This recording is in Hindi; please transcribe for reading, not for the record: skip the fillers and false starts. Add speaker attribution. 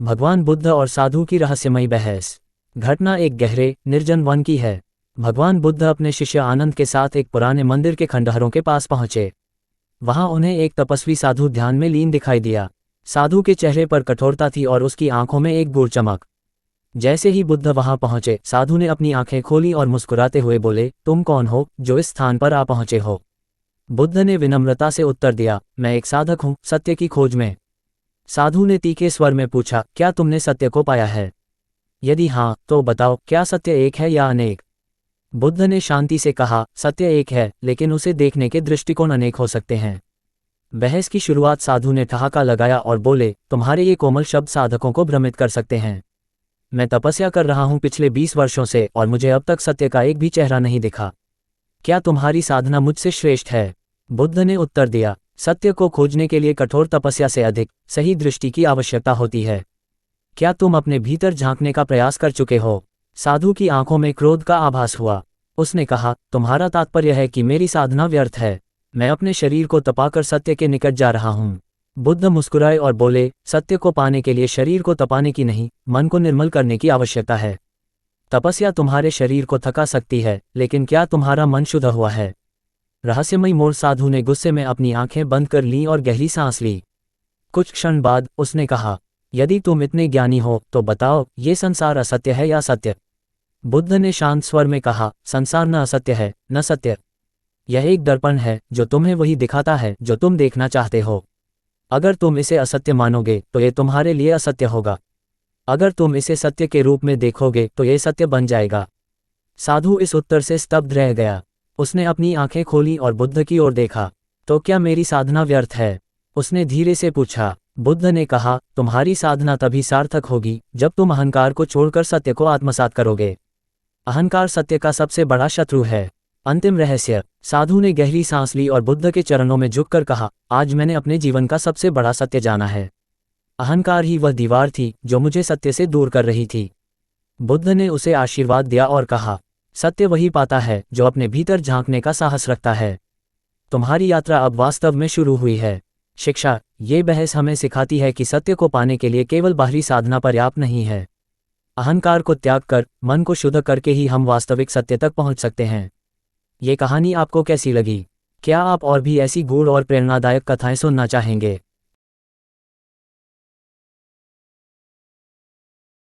Speaker 1: भगवान बुद्ध और साधु की रहस्यमयी बहस। घटना एक गहरे, निर्जन वन की है। भगवान बुद्ध अपने शिष्य आनंद के साथ एक पुराने मंदिर के खंडहरों के पास पहुंचे। वहां उन्हें एक तपस्वी साधु ध्यान में लीन दिखाई दिया। साधु के चेहरे पर कठोरता थी और उसकी आंखों में एक गूढ़ चमक। जैसे ही बुद्ध वहां पहुंचे, साधु ने अपनी आंखें खोली और मुस्कुराते हुए बोले, तुम कौन हो जो इस स्थान पर आ पहुंचे हो? बुद्ध ने विनम्रता से उत्तर दिया, मैं एक साधक हूं, सत्य की खोज में। साधु ने तीखे स्वर में पूछा, क्या तुमने सत्य को पाया है? यदि हाँ, तो बताओ, क्या सत्य एक है या अनेक? बुद्ध ने शांति से कहा, सत्य एक है, लेकिन उसे देखने के दृष्टिकोण अनेक हो सकते हैं। बहस की शुरुआत साधु ने ठहाका लगाया और बोले, तुम्हारे ये कोमल शब्द साधकों को भ्रमित कर सकते हैं। मैं तपस्या कर रहा हूं पिछले 20 वर्षों से और मुझे अब तक सत्य का एक भी चेहरा नहीं दिखा। क्या तुम्हारी साधना मुझसे श्रेष्ठ है? बुद्ध ने उत्तर दिया, सत्य को खोजने के लिए कठोर तपस्या से अधिक सही दृष्टि की आवश्यकता होती है। क्या तुम अपने भीतर झांकने का प्रयास कर चुके हो? साधु की आंखों में क्रोध का आभास हुआ। उसने कहा, तुम्हारा तात्पर्य है कि मेरी साधना व्यर्थ है। मैं अपने शरीर को तपाकर सत्य के निकट जा रहा हूं। बुद्ध मुस्कुराए और बोले, सत्य को पाने के लिए शरीर को तपाने की नहीं, मन को निर्मल करने की आवश्यकता है। तपस्या तुम्हारे शरीर को थका सकती है, लेकिन क्या तुम्हारा मन शुद्ध हुआ है? रहस्यमयी मोड़। साधु ने गुस्से में अपनी आंखें बंद कर लीं और गहरी सांस ली। कुछ क्षण बाद उसने कहा, यदि तुम इतने ज्ञानी हो तो बताओ, ये संसार असत्य है या सत्य? बुद्ध ने शांत स्वर में कहा, संसार न असत्य है, न सत्य। यह एक दर्पण है जो तुम्हें वही दिखाता है जो तुम देखना चाहते हो। अगर तुम इसे असत्य मानोगे तो ये तुम्हारे लिए असत्य होगा। अगर तुम इसे सत्य के रूप में देखोगे तो ये सत्य बन जाएगा। साधु इस उत्तर से स्तब्ध रह गया। उसने अपनी आंखें खोली और बुद्ध की ओर देखा। तो क्या मेरी साधना व्यर्थ है? उसने धीरे से पूछा। बुद्ध ने कहा, तुम्हारी साधना तभी सार्थक होगी जब तुम अहंकार को छोड़कर सत्य को आत्मसात करोगे। अहंकार सत्य का सबसे बड़ा शत्रु है। अंतिम रहस्य। साधु ने गहरी सांस ली और बुद्ध के चरणों में झुककर कहा, आज मैंने अपने जीवन का सबसे बड़ा सत्य जाना है। अहंकार ही वह दीवार थी जो मुझे सत्य से दूर कर रही थी। बुद्ध ने उसे आशीर्वाद दिया और कहा, सत्य वही पाता है जो अपने भीतर झांकने का साहस रखता है। तुम्हारी यात्रा अब वास्तव में शुरू हुई है। शिक्षा। ये बहस हमें सिखाती है कि सत्य को पाने के लिए केवल बाहरी साधना पर्याप्त नहीं है। अहंकार को त्याग कर, मन को शुद्ध करके ही हम वास्तविक सत्य तक पहुंच सकते हैं। ये कहानी आपको कैसी लगी? क्या आप और भी ऐसी गूढ़ और प्रेरणादायक कथाएं सुनना चाहेंगे?